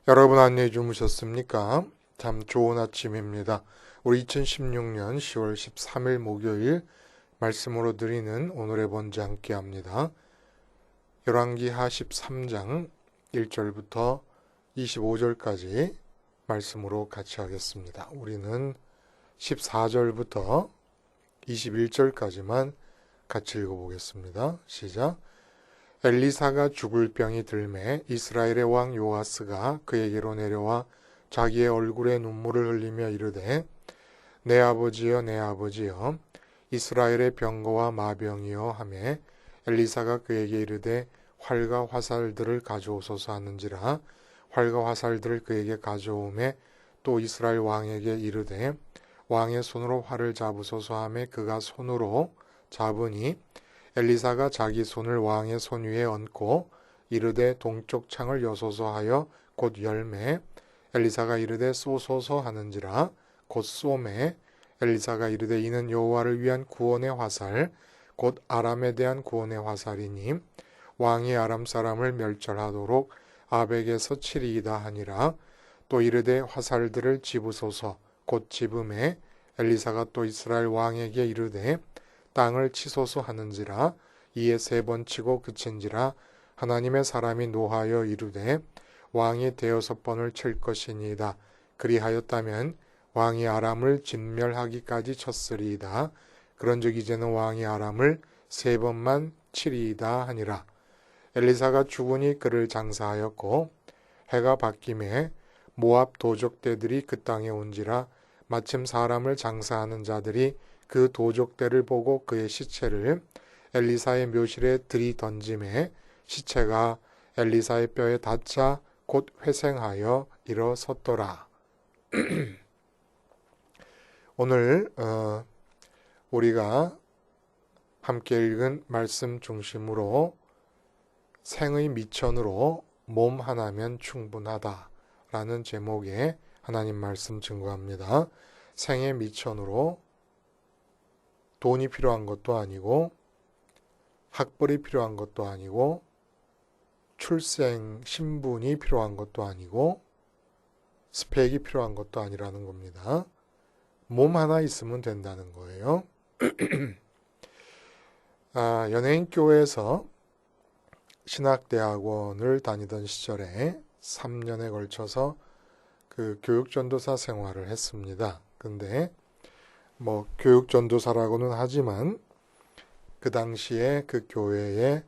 여러분 안녕히 주무셨습니까? 참 좋은 아침입니다. 우리 2016년 10월 13일 목요일 말씀으로 드리는 오늘의 번제 함께 합니다. 열왕기하 13장 1절부터 25절까지 말씀으로 같이 하겠습니다. 우리는 14절부터 21절까지만 같이 읽어보겠습니다. 시작. 엘리사가 죽을 병이 들매 이스라엘의 왕 요아스가 그에게로 내려와 자기의 얼굴에 눈물을 흘리며 이르되 내 아버지여 내 아버지여 이스라엘의 병거와 마병이여 하매 엘리사가 그에게 이르되 활과 화살들을 가져오소서 하는지라 활과 화살들을 그에게 가져오매 또 이스라엘 왕에게 이르되 왕의 손으로 활을 잡으소서 하매 그가 손으로 잡으니 엘리사가 자기 손을 왕의 손 위에 얹고 이르되 동쪽 창을 여소서 하여 곧 열매 엘리사가 이르되 쏘소서 하는지라 곧 쏘매 엘리사가 이르되 이는 여호와를 위한 구원의 화살 곧 아람에 대한 구원의 화살이니 왕이 아람 사람을 멸절하도록 아벡에서 치리이다 하니라. 또 이르되 화살들을 집으소서 곧 집음에 엘리사가 또 이스라엘 왕에게 이르되 땅을 치소서 하는지라. 이에 3번 치고 그친지라. 하나님의 사람이 노하여 이르되 왕이 6번을 칠 것이니이다. 그리하였다면 왕이 아람을 진멸하기까지 쳤으리이다. 그런즉 이제는 왕이 아람을 3번만 치리이다 하니라. 엘리사가 죽으니 그를 장사하였고 해가 바뀜에 모압 도적대들이 그 땅에 온지라. 마침 사람을 장사하는 자들이 그 도적대를 보고 그의 시체를 엘리사의 묘실에 들이던짐에 시체가 엘리사의 뼈에 닿자 곧 회생하여 일어섰더라. 오늘 우리가 함께 읽은 말씀 중심으로 생의 미천으로 몸 하나면 충분하다 라는 제목의 하나님 말씀 증거합니다. 생의 미천으로 돈이 필요한 것도 아니고 학벌이 필요한 것도 아니고 출생 신분이 필요한 것도 아니고 스펙이 필요한 것도 아니라는 겁니다. 몸 하나 있으면 된다는 거예요. 연예인 교회에서 신학대학원을 다니던 시절에 3년에 걸쳐서 그 교육전도사 생활을 했습니다. 근데 교육전도사라고는 하지만 그 당시에 그 교회의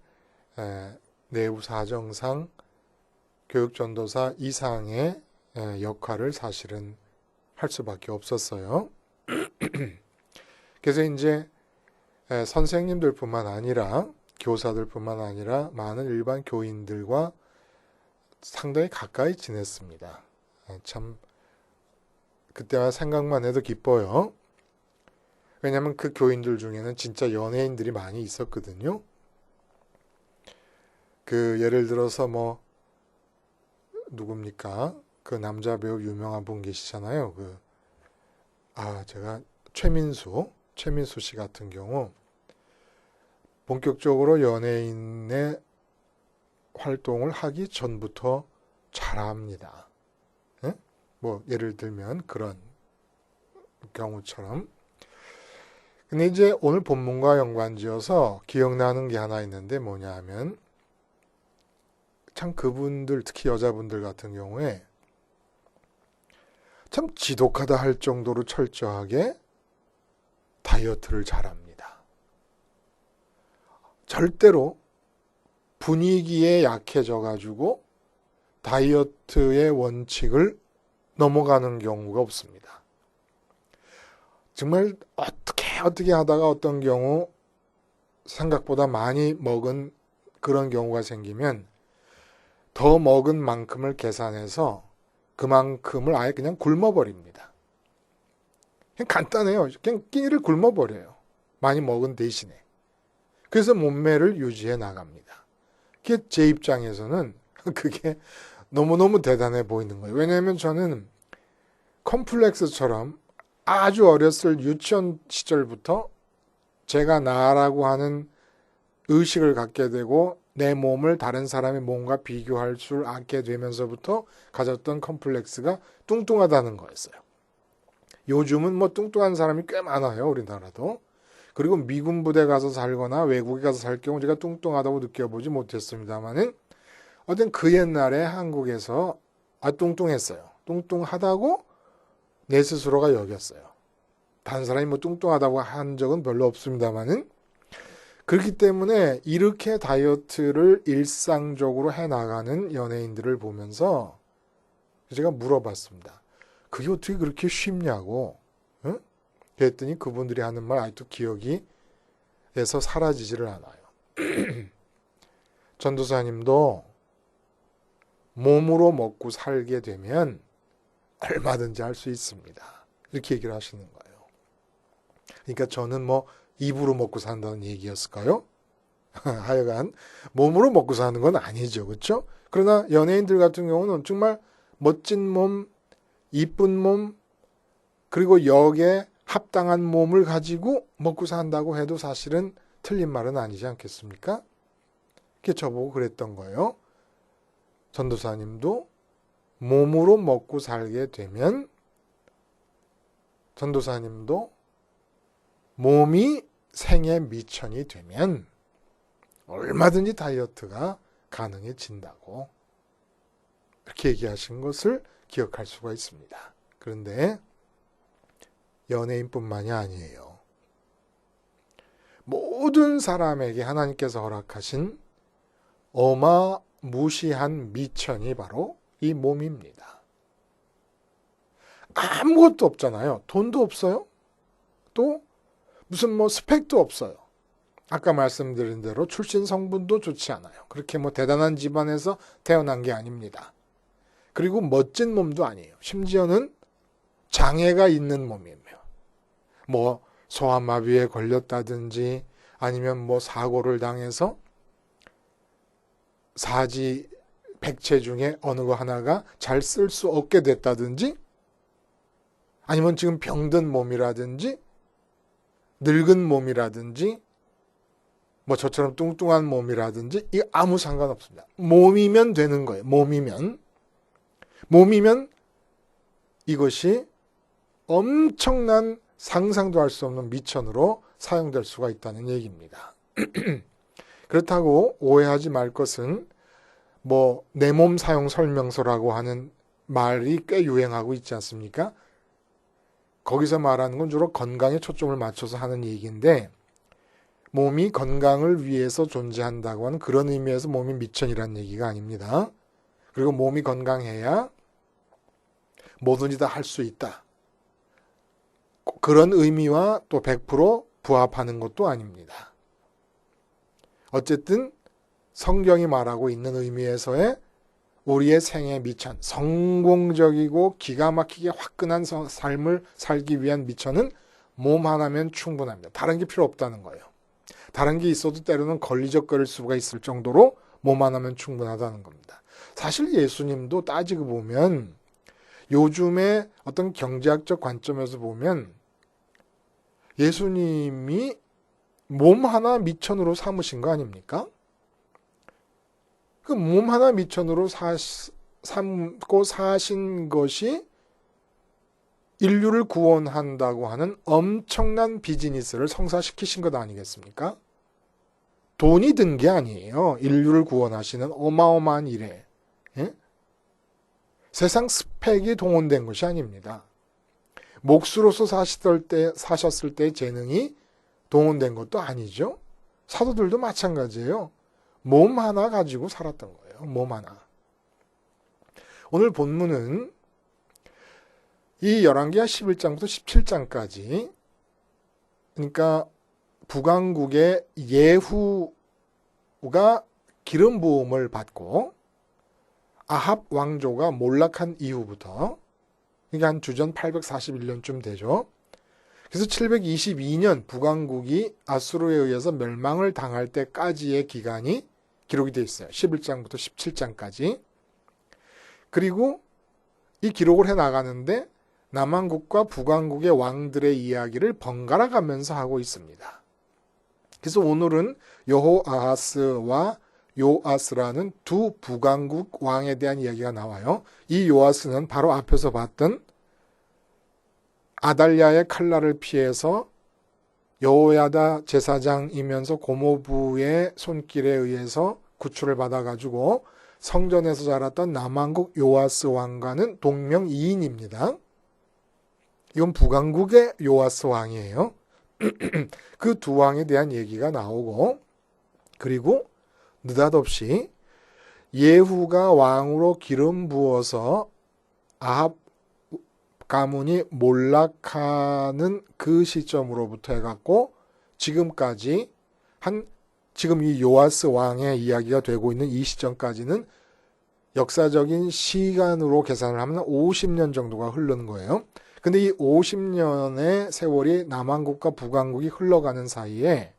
내부 사정상 교육전도사 이상의 역할을 사실은 할 수밖에 없었어요. 그래서 이제 선생님들뿐만 아니라 교사들뿐만 아니라 많은 일반 교인들과 상당히 가까이 지냈습니다. 참 그때만 생각만 해도 기뻐요. 왜냐하면 그 교인들 중에는 진짜 연예인들이 많이 있었거든요. 예를 들어서 누굽니까? 그 남자 배우 유명한 분 계시잖아요. 제가 최민수 씨 같은 경우 본격적으로 연예인의 활동을 하기 전부터 잘합니다. 예를 들면 그런 경우처럼. 근데 이제 오늘 본문과 연관지어서 기억나는 게 하나 있는데 뭐냐 하면 참 그분들 특히 여자분들 같은 경우에 참 지독하다 할 정도로 철저하게 다이어트를 잘합니다. 절대로 분위기에 약해져가지고 다이어트의 원칙을 넘어가는 경우가 없습니다. 정말 어떻게 하다가 어떤 경우 생각보다 많이 먹은 그런 경우가 생기면 더 먹은 만큼을 계산해서 그만큼을 아예 그냥 굶어버립니다. 그냥 간단해요. 그냥 끼니를 굶어버려요. 많이 먹은 대신에. 그래서 몸매를 유지해 나갑니다. 그게 제 입장에서는 그게 너무너무 대단해 보이는 거예요. 왜냐하면 저는 컴플렉스처럼 아주 어렸을 유치원 시절부터 제가 나라고 하는 의식을 갖게 되고 내 몸을 다른 사람의 몸과 비교할 줄 알게 되면서부터 가졌던 컴플렉스가 뚱뚱하다는 거였어요. 요즘은 뭐 뚱뚱한 사람이 꽤 많아요, 우리나라도. 그리고 미군 부대 가서 살거나 외국에 가서 살 경우 제가 뚱뚱하다고 느껴보지 못했습니다만은 어떤 그 옛날에 한국에서 뚱뚱했어요. 뚱뚱하다고 내 스스로가 여겼어요. 다른 사람이 뭐 뚱뚱하다고 한 적은 별로 없습니다만은 그렇기 때문에 이렇게 다이어트를 일상적으로 해나가는 연예인들을 보면서 제가 물어봤습니다. 그게 어떻게 그렇게 쉽냐고. 응? 그랬더니 그분들이 하는 말 아직도 기억이 에서 사라지지를 않아요. 전도사님도 몸으로 먹고 살게 되면 얼마든지 할 수 있습니다. 이렇게 얘기를 하시는 거예요. 그러니까 저는 뭐 입으로 먹고 산다는 얘기였을까요? 하여간 몸으로 먹고 사는 건 아니죠. 그렇죠? 그러나 연예인들 같은 경우는 정말 멋진 몸, 이쁜 몸, 그리고 역에 합당한 몸을 가지고 먹고 산다고 해도 사실은 틀린 말은 아니지 않겠습니까? 그게 저보고 그랬던 거예요. 전도사님도 몸으로 먹고 살게 되면 전도사님도 몸이 생의 미천이 되면 얼마든지 다이어트가 가능해진다고 이렇게 얘기하신 것을 기억할 수가 있습니다. 그런데 연예인뿐만이 아니에요. 모든 사람에게 하나님께서 허락하신 어마무시한 미천이 바로 이 몸입니다. 아무것도 없잖아요. 돈도 없어요. 또 무슨 뭐 스펙도 없어요. 아까 말씀드린 대로 출신 성분도 좋지 않아요. 그렇게 뭐 대단한 집안에서 태어난 게 아닙니다. 그리고 멋진 몸도 아니에요. 심지어는 장애가 있는 몸이에요. 뭐 소아마비에 걸렸다든지 아니면 뭐 사고를 당해서 사지 백체 중에 어느 거 하나가 잘 쓸 수 없게 됐다든지 아니면 지금 병든 몸이라든지 늙은 몸이라든지 뭐 저처럼 뚱뚱한 몸이라든지 이거 아무 상관없습니다. 몸이면 되는 거예요. 몸이면 이것이 엄청난 상상도 할 수 없는 미천으로 사용될 수가 있다는 얘기입니다. 그렇다고 오해하지 말 것은 뭐 내 몸 사용 설명서라고 하는 말이 꽤 유행하고 있지 않습니까? 거기서 말하는 건 주로 건강에 초점을 맞춰서 하는 얘기인데 몸이 건강을 위해서 존재한다고 하는 그런 의미에서 몸이 미천이라는 얘기가 아닙니다. 그리고 몸이 건강해야 뭐든지 다 할 수 있다. 그런 의미와 또 100% 부합하는 것도 아닙니다. 어쨌든 성경이 말하고 있는 의미에서의 우리의 생의 미천, 성공적이고 기가 막히게 화끈한 삶을 살기 위한 미천은 몸 하나면 충분합니다. 다른 게 필요 없다는 거예요. 다른 게 있어도 때로는 걸리적거릴 수가 있을 정도로 몸 하나면 충분하다는 겁니다. 사실 예수님도 따지고 보면 요즘의 어떤 경제학적 관점에서 보면 예수님이 몸 하나 미천으로 삼으신 거 아닙니까? 그 몸 하나 미천으로 삼고 사신 것이 인류를 구원한다고 하는 엄청난 비즈니스를 성사시키신 것 아니겠습니까? 돈이 든 게 아니에요. 인류를 구원하시는 어마어마한 일에. 예? 세상 스펙이 동원된 것이 아닙니다. 몫으로서 사셨을 때 재능이 동원된 것도 아니죠. 사도들도 마찬가지예요. 몸 하나 가지고 살았던 거예요. 몸 하나. 오늘 본문은 이 열왕기하 11장부터 17장까지 그러니까 북왕국의 예후가 기름 부음을 받고 아합 왕조가 몰락한 이후부터 그러니까 한 주전 841년쯤 되죠. 그래서 722년 북왕국이 아수르에 의해서 멸망을 당할 때까지의 기간이 기록이 되어 있어요. 11장부터 17장까지. 그리고 이 기록을 해나가는데 남왕국과 북왕국의 왕들의 이야기를 번갈아 가면서 하고 있습니다. 그래서 오늘은 여호아하스와 요아스라는 두 북왕국 왕에 대한 이야기가 나와요. 이 요아스는 바로 앞에서 봤던 아달랴의 칼날을 피해서 여호야다 제사장이면서 고모부의 손길에 의해서 구출을 받아가지고 성전에서 자랐던 남왕국 요아스 왕과는 동명이인입니다. 이건 북왕국의 요아스 왕이에요. 그 두 왕에 대한 얘기가 나오고, 그리고 느닷없이 예후가 왕으로 기름 부어서 아합 가문이 몰락하는 그 시점으로부터 해갖고 지금까지 지금 이 요아스 왕의 이야기가 되고 있는 이 시점까지는 역사적인 시간으로 계산을 하면 50년 정도가 흐르는 거예요. 근데 이 50년의 세월이 남왕국과 북왕국이 흘러가는 사이에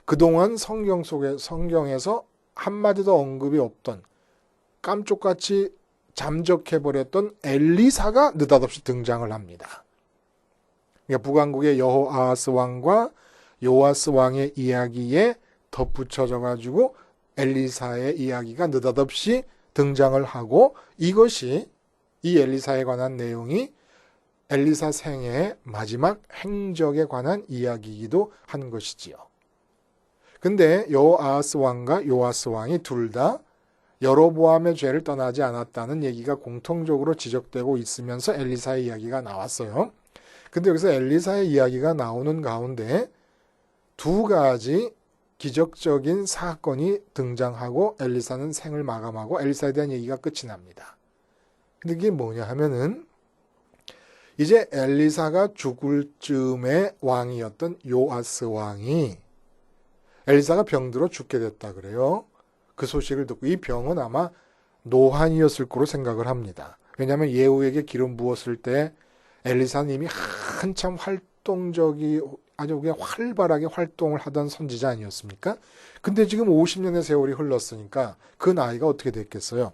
그동안 성경에서 한마디도 언급이 없던 깜쪽같이 잠적해버렸던 엘리사가 느닷없이 등장을 합니다. 그러니까 북왕국의 여호아하스 왕과 요아스 왕의 이야기에 덧붙여져 가지고 엘리사의 이야기가 느닷없이 등장을 하고, 이것이 이 엘리사에 관한 내용이 엘리사 생애의 마지막 행적에 관한 이야기이기도 한 것이지요. 근데 여호아하스 왕과 요아스 왕이 둘 다 여로보암의 죄를 떠나지 않았다는 얘기가 공통적으로 지적되고 있으면서 엘리사의 이야기가 나왔어요. 근데 여기서 엘리사의 이야기가 나오는 가운데 두 가지 기적적인 사건이 등장하고 엘리사는 생을 마감하고 엘리사에 대한 얘기가 끝이 납니다. 근데 이게 뭐냐 하면은 이제 엘리사가 죽을 즈음의 왕이었던 요아스 왕이 엘리사가 병들어 죽게 됐다 그래요. 그 소식을 듣고 이 병은 아마 노환이었을 거로 생각을 합니다. 왜냐하면 예후에게 기름 부었을 때 엘리사님이 한참 아주 그냥 활발하게 활동을 하던 선지자 아니었습니까? 근데 지금 50년의 세월이 흘렀으니까 그 나이가 어떻게 됐겠어요?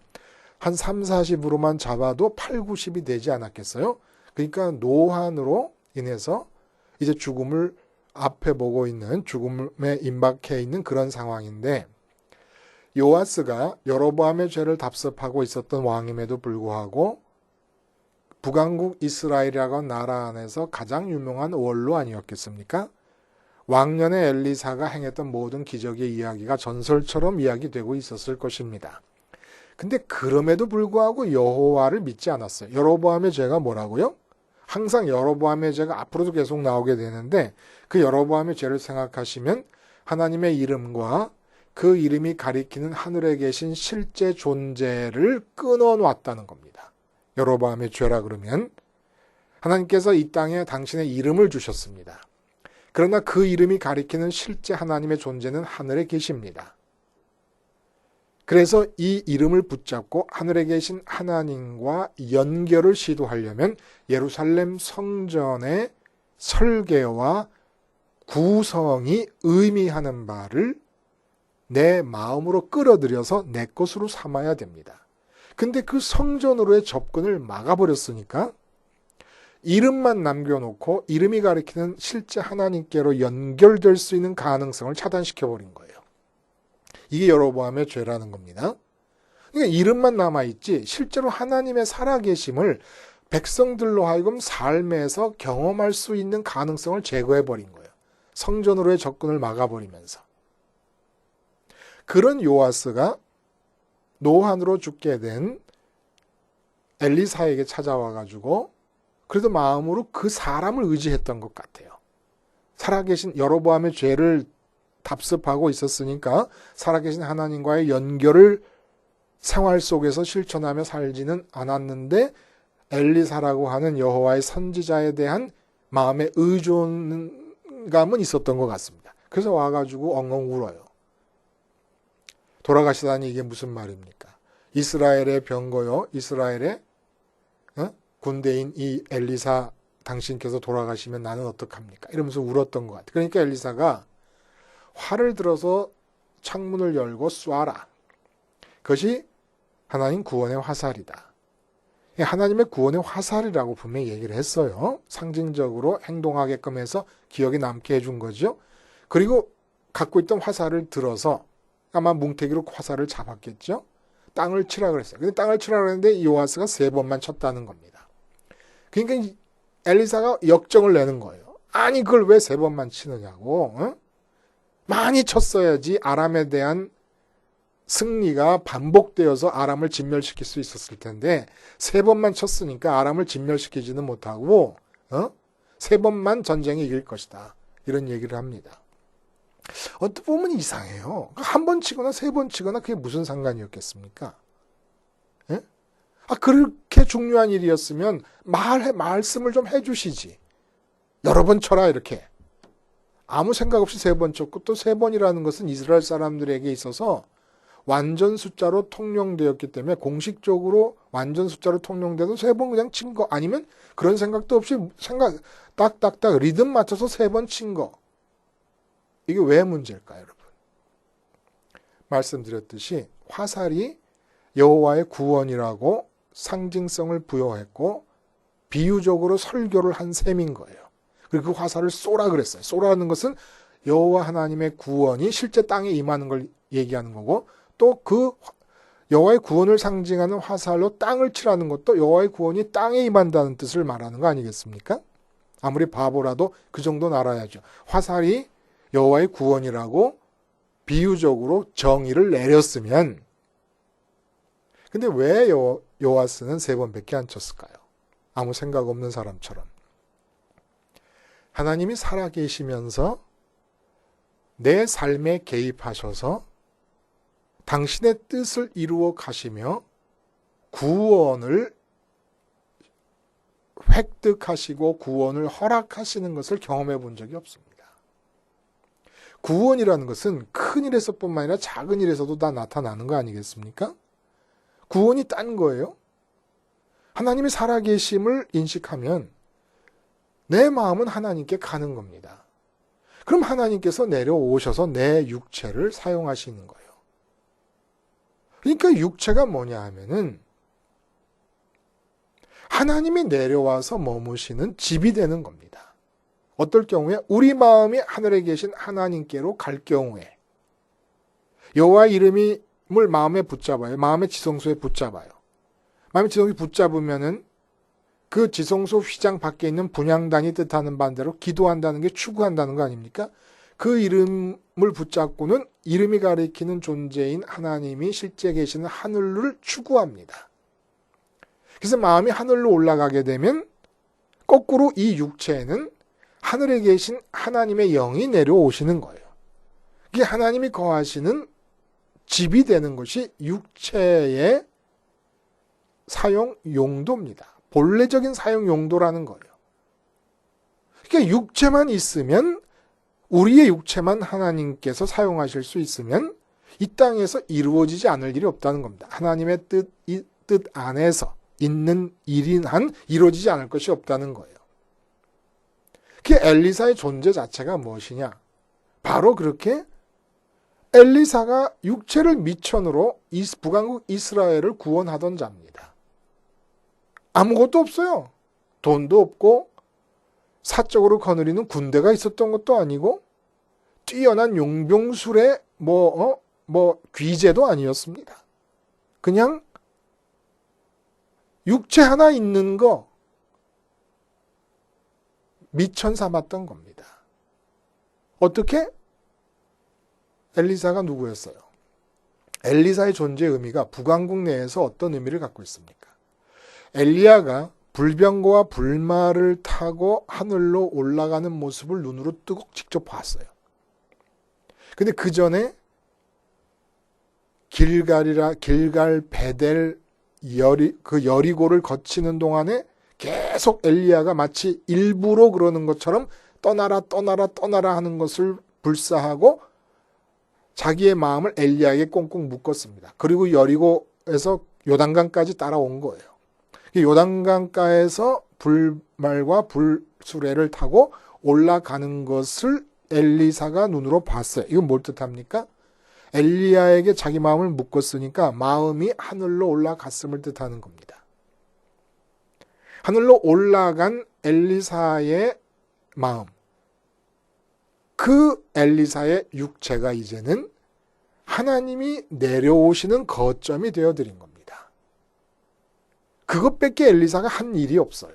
한 3, 40으로만 잡아도 8, 90이 되지 않았겠어요? 그러니까 노환으로 인해서 이제 죽음을 앞에 보고 있는, 죽음에 임박해 있는 그런 상황인데, 요아스가 여로보암의 죄를 답습하고 있었던 왕임에도 불구하고 북왕국 이스라엘이라고 하는 나라 안에서 가장 유명한 원로 아니었겠습니까? 왕년에 엘리사가 행했던 모든 기적의 이야기가 전설처럼 이야기되고 있었을 것입니다. 근데 그럼에도 불구하고 여호와를 믿지 않았어요. 여로보암의 죄가 뭐라고요? 항상 여로보암의 죄가 앞으로도 계속 나오게 되는데, 그 여로보암의 죄를 생각하시면 하나님의 이름과 그 이름이 가리키는 하늘에 계신 실제 존재를 끊어놨다는 겁니다. 여로보암의 죄라 그러면 하나님께서 이 땅에 당신의 이름을 주셨습니다. 그러나 그 이름이 가리키는 실제 하나님의 존재는 하늘에 계십니다. 그래서 이 이름을 붙잡고 하늘에 계신 하나님과 연결을 시도하려면 예루살렘 성전의 설계와 구성이 의미하는 바를 내 마음으로 끌어들여서 내 것으로 삼아야 됩니다. 근데 그 성전으로의 접근을 막아버렸으니까 이름만 남겨놓고 이름이 가리키는 실제 하나님께로 연결될 수 있는 가능성을 차단시켜버린 거예요. 이게 여로보암의 죄라는 겁니다. 그러니까 이름만 남아있지 실제로 하나님의 살아계심을 백성들로 하여금 삶에서 경험할 수 있는 가능성을 제거해버린 거예요. 성전으로의 접근을 막아버리면서. 그런 요아스가 노환으로 죽게 된 엘리사에게 찾아와가지고 그래도 마음으로 그 사람을 의지했던 것 같아요. 살아계신 여로보암의 죄를 답습하고 있었으니까 살아계신 하나님과의 연결을 생활 속에서 실천하며 살지는 않았는데 엘리사라고 하는 여호와의 선지자에 대한 마음의 의존감은 있었던 것 같습니다. 그래서 와가지고 엉엉 울어요. 돌아가시다니 이게 무슨 말입니까? 이스라엘의 병거요, 이스라엘의 군대인 이 엘리사 당신께서 돌아가시면 나는 어떡합니까? 이러면서 울었던 것 같아요. 그러니까 엘리사가 활을 들어서 창문을 열고 쏴라. 그것이 하나님 구원의 화살이다. 하나님의 구원의 화살이라고 분명히 얘기를 했어요. 상징적으로 행동하게끔 해서 기억에 남게 해준 거죠. 그리고 갖고 있던 화살을 들어서 아마 뭉태기로 화살을 잡았겠죠. 땅을 치라 그랬어요. 근데 땅을 치라 그랬는데 요아스가 3번만 쳤다는 겁니다. 그러니까 엘리사가 역정을 내는 거예요. 아니 그걸 왜 3번만 치느냐고. 어? 많이 쳤어야지 아람에 대한 승리가 반복되어서 아람을 진멸시킬 수 있었을 텐데 3번만 쳤으니까 아람을 진멸시키지는 못하고 3번만 전쟁에 이길 것이다. 이런 얘기를 합니다. 어떻게 보면 이상해요. 한 번 치거나 3번 치거나 그게 무슨 상관이었겠습니까? 예? 그렇게 중요한 일이었으면 말씀을 좀 해주시지. 여러 번 쳐라 이렇게. 아무 생각 없이 3번 쳤고 또 3번이라는 것은 이스라엘 사람들에게 있어서 완전 숫자로 통용되었기 때문에 공식적으로 완전 숫자로 통용돼도 3번 그냥 친 거 아니면 그런 생각도 없이 딱딱딱 리듬 맞춰서 3번 친 거. 이게 왜 문제일까요, 여러분? 말씀드렸듯이 화살이 여호와의 구원이라고 상징성을 부여했고 비유적으로 설교를 한 셈인 거예요. 그리고 그 화살을 쏘라 그랬어요. 쏘라는 것은 여호와 하나님의 구원이 실제 땅에 임하는 걸 얘기하는 거고 또 그 여호와의 구원을 상징하는 화살로 땅을 치라는 것도 여호와의 구원이 땅에 임한다는 뜻을 말하는 거 아니겠습니까? 아무리 바보라도 그 정도는 알아야죠. 화살이 여호와의 구원이라고 비유적으로 정의를 내렸으면 근데 왜 요아스는 3번밖에 안 쳤을까요? 아무 생각 없는 사람처럼. 하나님이 살아계시면서 내 삶에 개입하셔서 당신의 뜻을 이루어 가시며 구원을 획득하시고 구원을 허락하시는 것을 경험해 본 적이 없습니다. 구원이라는 것은 큰 일에서뿐만 아니라 작은 일에서도 다 나타나는 거 아니겠습니까? 구원이 딴 거예요. 하나님이 살아계심을 인식하면 내 마음은 하나님께 가는 겁니다. 그럼 하나님께서 내려오셔서 내 육체를 사용하시는 거예요. 그러니까 육체가 뭐냐 하면은 하나님이 내려와서 머무시는 집이 되는 겁니다. 어떨 경우에 우리 마음이 하늘에 계신 하나님께로 갈 경우에 여호와의 이름을 마음에 붙잡아요. 마음의 지성소에 붙잡아요. 마음의 지성소에 붙잡으면은 그 지성소 휘장 밖에 있는 분향단이 뜻하는 반대로 기도한다는 게 추구한다는 거 아닙니까? 그 이름을 붙잡고는 이름이 가리키는 존재인 하나님이 실제 계시는 하늘을 추구합니다. 그래서 마음이 하늘로 올라가게 되면 거꾸로 이 육체에는 하늘에 계신 하나님의 영이 내려오시는 거예요. 이게 하나님이 거하시는 집이 되는 것이 육체의 사용 용도입니다. 본래적인 사용 용도라는 거예요. 그러니까 육체만 있으면 우리의 육체만 하나님께서 사용하실 수 있으면 이 땅에서 이루어지지 않을 일이 없다는 겁니다. 하나님의 뜻 안에서 있는 일인 한 이루어지지 않을 것이 없다는 거예요. 그 엘리사의 존재 자체가 무엇이냐? 바로 그렇게 엘리사가 육체를 미천으로 북왕국 이스라엘을 구원하던 자입니다. 아무것도 없어요. 돈도 없고 사적으로 거느리는 군대가 있었던 것도 아니고 뛰어난 용병술의 귀재도 아니었습니다. 그냥 육체 하나 있는 거 미천 삼았던 겁니다. 어떻게? 엘리사가 누구였어요? 엘리사의 존재의 의미가 북왕국 내에서 어떤 의미를 갖고 있습니까? 엘리야가 불병거와 불말을 타고 하늘로 올라가는 모습을 눈으로 뜨고 직접 봤어요. 근데 그 전에 길갈 베델 그 여리고를 거치는 동안에 계속 엘리야가 마치 일부러 그러는 것처럼 떠나라 하는 것을 불사하고 자기의 마음을 엘리야에게 꽁꽁 묶었습니다. 그리고 여리고에서 요단강까지 따라온 거예요. 요단강가에서 불말과 불수레를 타고 올라가는 것을 엘리사가 눈으로 봤어요. 이건 뭘 뜻합니까? 엘리야에게 자기 마음을 묶었으니까 마음이 하늘로 올라갔음을 뜻하는 겁니다. 하늘로 올라간 엘리사의 마음, 그 엘리사의 육체가 이제는 하나님이 내려오시는 거점이 되어드린 겁니다. 그것밖에 엘리사가 한 일이 없어요.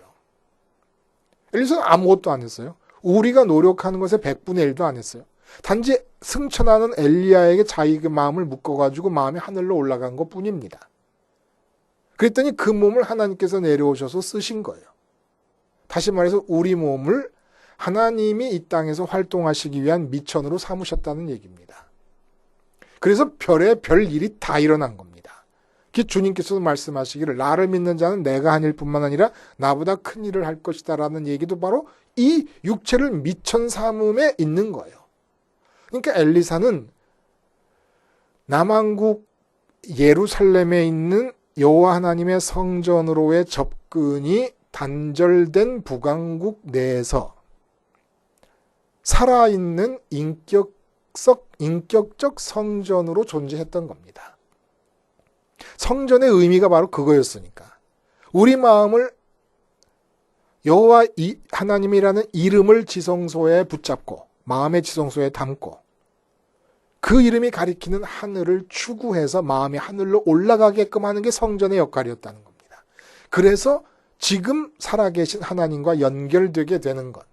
엘리사는 아무것도 안 했어요. 우리가 노력하는 것의 100분의 1도 안 했어요. 단지 승천하는 엘리야에게 자기의 마음을 묶어가지고 마음이 하늘로 올라간 것뿐입니다. 그랬더니 그 몸을 하나님께서 내려오셔서 쓰신 거예요. 다시 말해서 우리 몸을 하나님이 이 땅에서 활동하시기 위한 미천으로 삼으셨다는 얘기입니다. 그래서 별의 별 일이 다 일어난 겁니다. 주님께서도 말씀하시기를 나를 믿는 자는 내가 한 일뿐만 아니라 나보다 큰 일을 할 것이다 라는 얘기도 바로 이 육체를 미천 삼음에 있는 거예요. 그러니까 엘리사는 남왕국 예루살렘에 있는 여호와 하나님의 성전으로의 접근이 단절된 북왕국 내에서 살아있는 인격적 성전으로 존재했던 겁니다. 성전의 의미가 바로 그거였으니까. 우리 마음을 여호와 하나님이라는 이름을 지성소에 붙잡고 마음의 지성소에 담고 그 이름이 가리키는 하늘을 추구해서 마음이 하늘로 올라가게끔 하는 게 성전의 역할이었다는 겁니다. 그래서 지금 살아계신 하나님과 연결되게 되는 것.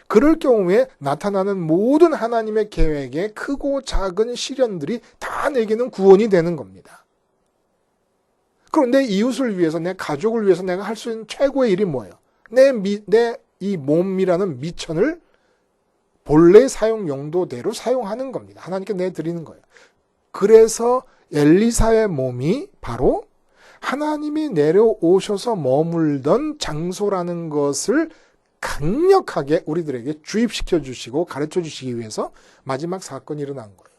그럴 경우에 나타나는 모든 하나님의 계획에 크고 작은 시련들이 다 내게는 구원이 되는 겁니다. 그럼 내 이웃을 위해서, 내 가족을 위해서 내가 할 수 있는 최고의 일이 뭐예요? 내 이 몸이라는 미천을 본래 사용 용도대로 사용하는 겁니다. 하나님께 내드리는 거예요. 그래서 엘리사의 몸이 바로 하나님이 내려오셔서 머물던 장소라는 것을 강력하게 우리들에게 주입시켜 주시고 가르쳐 주시기 위해서 마지막 사건이 일어난 거예요.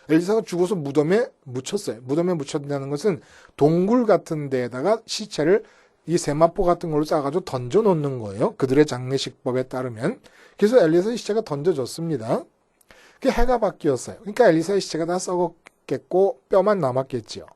엘리사가 죽어서 무덤에 묻혔어요. 무덤에 묻혔다는 것은 동굴 같은 데에다가 시체를 이 세마포 같은 걸로 싸가지고 던져 놓는 거예요. 그들의 장례식법에 따르면. 그래서 엘리사의 시체가 던져졌습니다. 그게 해가 바뀌었어요. 그러니까 엘리사의 시체가 다 썩었겠고 뼈만 남았겠지요.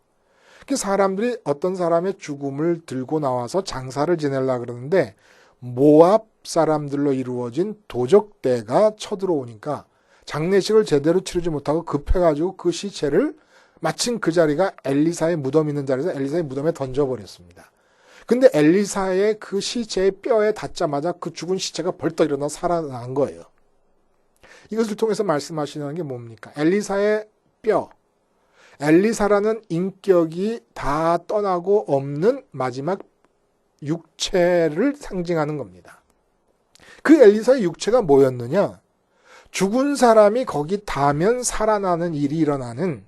사람들이 어떤 사람의 죽음을 들고 나와서 장사를 지내려고 그러는데 모압 사람들로 이루어진 도적대가 쳐들어오니까 장례식을 제대로 치르지 못하고 급해가지고 그 시체를 마침 그 자리가 엘리사의 무덤 있는 자리에서 엘리사의 무덤에 던져버렸습니다. 근데 엘리사의 그 시체의 뼈에 닿자마자 그 죽은 시체가 벌떡 일어나 살아난 거예요. 이것을 통해서 말씀하시는 게 뭡니까? 엘리사의 뼈, 엘리사라는 인격이 다 떠나고 없는 마지막 육체를 상징하는 겁니다. 그 엘리사의 육체가 뭐였느냐? 죽은 사람이 거기 닿으면 살아나는 일이 일어나는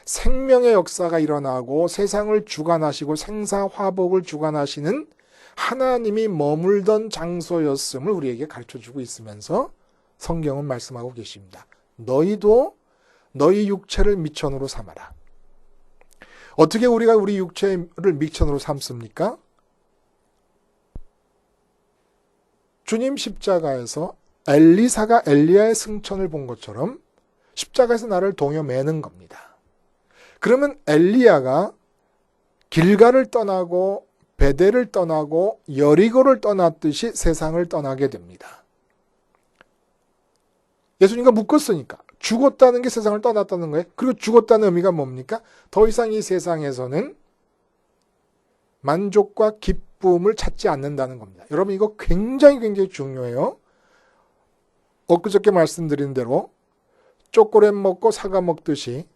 생명의 역사가 일어나고 세상을 주관하시고 생사화복을 주관하시는 하나님이 머물던 장소였음을 우리에게 가르쳐주고 있으면서 성경은 말씀하고 계십니다. 너희도 너희 육체를 미천으로 삼아라. 어떻게 우리가 우리 육체를 미천으로 삼습니까? 주님 십자가에서 엘리사가 엘리야의 승천을 본 것처럼 십자가에서 나를 동여매는 겁니다. 그러면 엘리야가 길가를 떠나고 베델을 떠나고 여리고를 떠났듯이 세상을 떠나게 됩니다. 예수님과 묶었으니까 죽었다는 게 세상을 떠났다는 거예요. 그리고 죽었다는 의미가 뭡니까? 더 이상 이 세상에서는 만족과 기쁨을 찾지 않는다는 겁니다. 여러분 이거 굉장히 중요해요. 엊그저께 말씀드린 대로 초콜릿 먹고 사과 먹듯이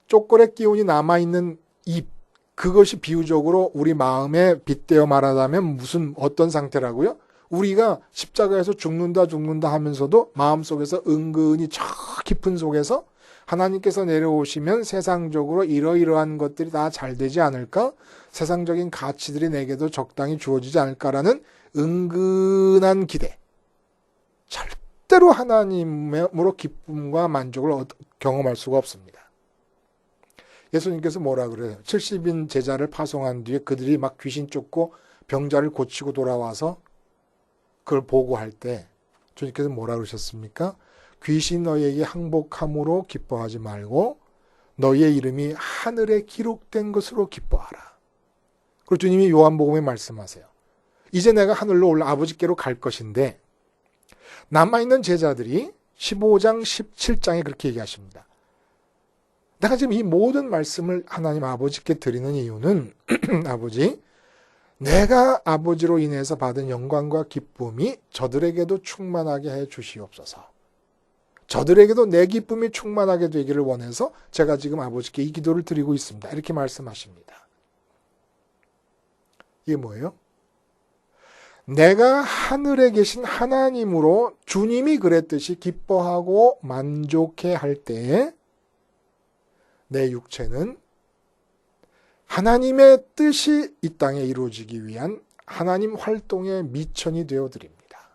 초콜릿 기운이 남아있는 입, 그것이 비유적으로 우리 마음에 빗대어 말하자면 어떤 상태라고요? 우리가 십자가에서 죽는다 하면서도 마음속에서 은근히 저 깊은 속에서 하나님께서 내려오시면 세상적으로 이러이러한 것들이 다 잘 되지 않을까? 세상적인 가치들이 내게도 적당히 주어지지 않을까라는 은근한 기대. 절대로 하나님으로 기쁨과 만족을 경험할 수가 없습니다. 예수님께서 뭐라 그래요? 70인 제자를 파송한 뒤에 그들이 막 귀신 쫓고 병자를 고치고 돌아와서 그걸 보고할 때 주님께서 뭐라 그러셨습니까? 귀신 너희에게 항복함으로 기뻐하지 말고 너희의 이름이 하늘에 기록된 것으로 기뻐하라. 그리고 주님이 요한복음에 말씀하세요. 이제 내가 하늘로 올라 아버지께로 갈 것인데 남아있는 제자들이 15장 17장에 그렇게 얘기하십니다. 내가 지금 이 모든 말씀을 하나님 아버지께 드리는 이유는 아버지, 내가 아버지로 인해서 받은 영광과 기쁨이 저들에게도 충만하게 해 주시옵소서. 저들에게도 내 기쁨이 충만하게 되기를 원해서 제가 지금 아버지께 이 기도를 드리고 있습니다. 이렇게 말씀하십니다. 이게 뭐예요? 내가 하늘에 계신 하나님으로 주님이 그랬듯이 기뻐하고 만족해 할 때에 내 육체는 하나님의 뜻이 이 땅에 이루어지기 위한 하나님 활동의 미천이 되어드립니다.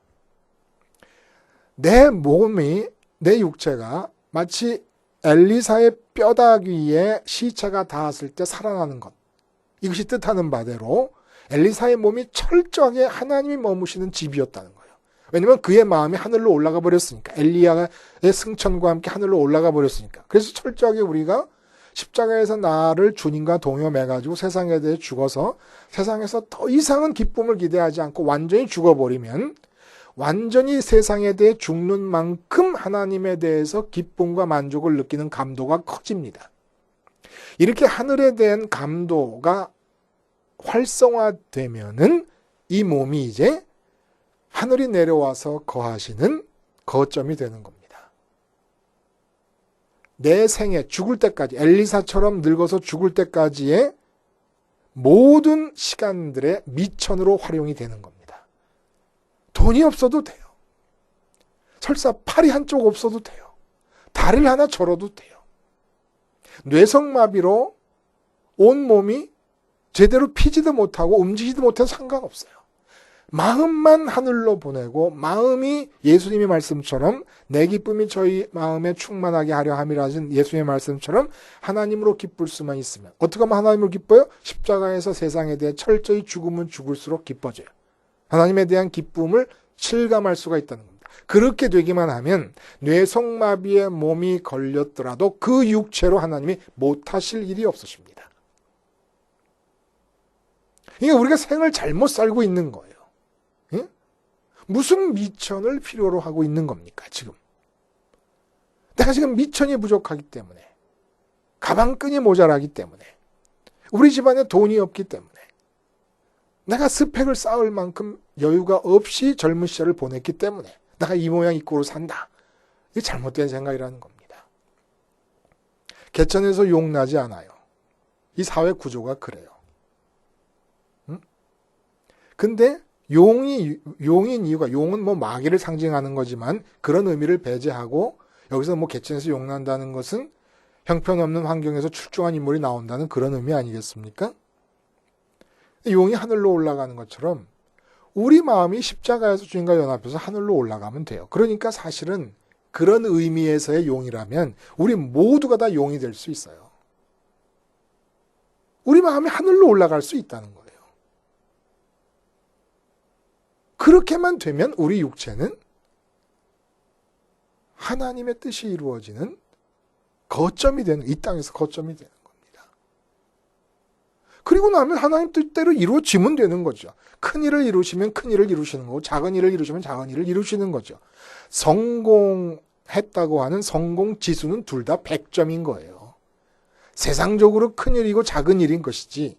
내 몸이, 내 육체가 마치 엘리사의 뼈다귀 위에 시체가 닿았을 때 살아나는 것, 이것이 뜻하는 바대로 엘리사의 몸이 철저하게 하나님이 머무시는 집이었다는 거예요. 왜냐하면 그의 마음이 하늘로 올라가 버렸으니까. 엘리야의 승천과 함께 하늘로 올라가 버렸으니까. 그래서 철저하게 우리가 십자가에서 나를 주님과 동요매가지고 세상에 대해 죽어서 세상에서 더 이상은 기쁨을 기대하지 않고 완전히 죽어버리면 완전히 세상에 대해 죽는 만큼 하나님에 대해서 기쁨과 만족을 느끼는 감도가 커집니다. 이렇게 하늘에 대한 감도가 활성화되면은 이 몸이 이제 하늘이 내려와서 거하시는 거점이 되는 겁니다. 내 생에 죽을 때까지, 엘리사처럼 늙어서 죽을 때까지의 모든 시간들의 미천으로 활용이 되는 겁니다. 돈이 없어도 돼요. 설사 팔이 한쪽 없어도 돼요. 다리를 하나 절어도 돼요. 뇌성마비로 온 몸이 제대로 피지도 못하고 움직이지도 못해도 상관없어요. 마음만 하늘로 보내고 마음이 예수님의 말씀처럼 내 기쁨이 저희 마음에 충만하게 하려 함이라 하신 예수님의 말씀처럼 하나님으로 기쁠 수만 있으면, 어떻게 하면 하나님으로 기뻐요? 십자가에서 세상에 대해 철저히 죽으면 죽을수록 기뻐져요. 하나님에 대한 기쁨을 실감할 수가 있다는 겁니다. 그렇게 되기만 하면 뇌성마비에 몸이 걸렸더라도 그 육체로 하나님이 못하실 일이 없으십니다. 이게 우리가 생을 잘못 살고 있는 거예요. 예? 무슨 미천을 필요로 하고 있는 겁니까, 지금? 내가 지금 미천이 부족하기 때문에, 가방끈이 모자라기 때문에, 우리 집안에 돈이 없기 때문에, 내가 스펙을 쌓을 만큼 여유가 없이 젊은 시절을 보냈기 때문에 내가 이 모양 이 꼴로 산다. 이게 잘못된 생각이라는 겁니다. 개천에서 용 나지 않아요. 이 사회 구조가 그래요. 근데 용인 이유가, 용은 뭐 마귀를 상징하는 거지만 그런 의미를 배제하고 여기서 뭐 개천에서 용 난다는 것은 형편없는 환경에서 출중한 인물이 나온다는 그런 의미 아니겠습니까? 용이 하늘로 올라가는 것처럼 우리 마음이 십자가에서 주님과 연합해서 하늘로 올라가면 돼요. 그러니까 사실은 그런 의미에서의 용이라면 우리 모두가 다 용이 될 수 있어요. 우리 마음이 하늘로 올라갈 수 있다는 거예요. 그렇게만 되면 우리 육체는 하나님의 뜻이 이루어지는 거점이 되는, 이 땅에서 거점이 되는 겁니다. 그리고 나면 하나님 뜻대로 이루어지면 되는 거죠. 큰 일을 이루시면 큰 일을 이루시는 거고, 작은 일을 이루시면 작은 일을 이루시는 거죠. 성공했다고 하는 성공 지수는 둘 다 100점인 거예요. 세상적으로 큰 일이고 작은 일인 것이지,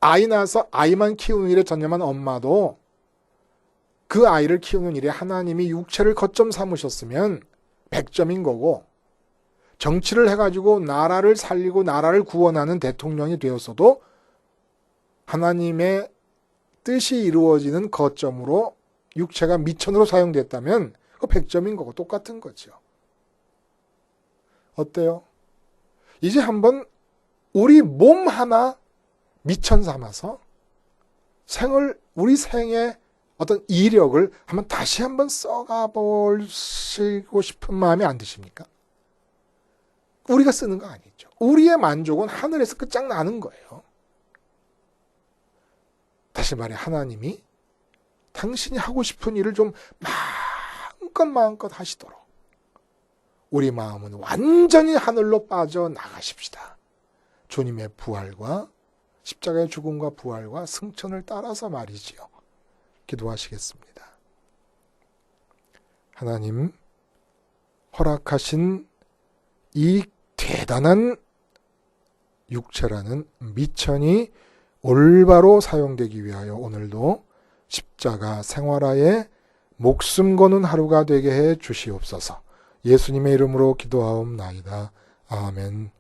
아이 낳아서 아이만 키우는 일에 전념한 엄마도 그 아이를 키우는 일에 하나님이 육체를 거점 삼으셨으면 100점인 거고, 정치를 해가지고 나라를 살리고 나라를 구원하는 대통령이 되었어도 하나님의 뜻이 이루어지는 거점으로 육체가 미천으로 사용됐다면 그 100점인 거고 똑같은 거죠. 어때요? 이제 한번 우리 몸 하나 미천 삼아서 우리 생의 어떤 이력을 다시 한번 써가 보시고 싶은 마음이 안 드십니까? 우리가 쓰는 거 아니죠. 우리의 만족은 하늘에서 끝장나는 거예요. 다시 말해, 하나님이 당신이 하고 싶은 일을 좀 마음껏 하시도록 우리 마음은 완전히 하늘로 빠져나가십시다. 주님의 부활과 십자가의 죽음과 부활과 승천을 따라서 말이지요. 기도하시겠습니다. 하나님, 허락하신 이 대단한 육체라는 미천이 올바로 사용되기 위하여 오늘도 십자가 생활하에 목숨 거는 하루가 되게 해 주시옵소서. 예수님의 이름으로 기도하옵나이다. 아멘.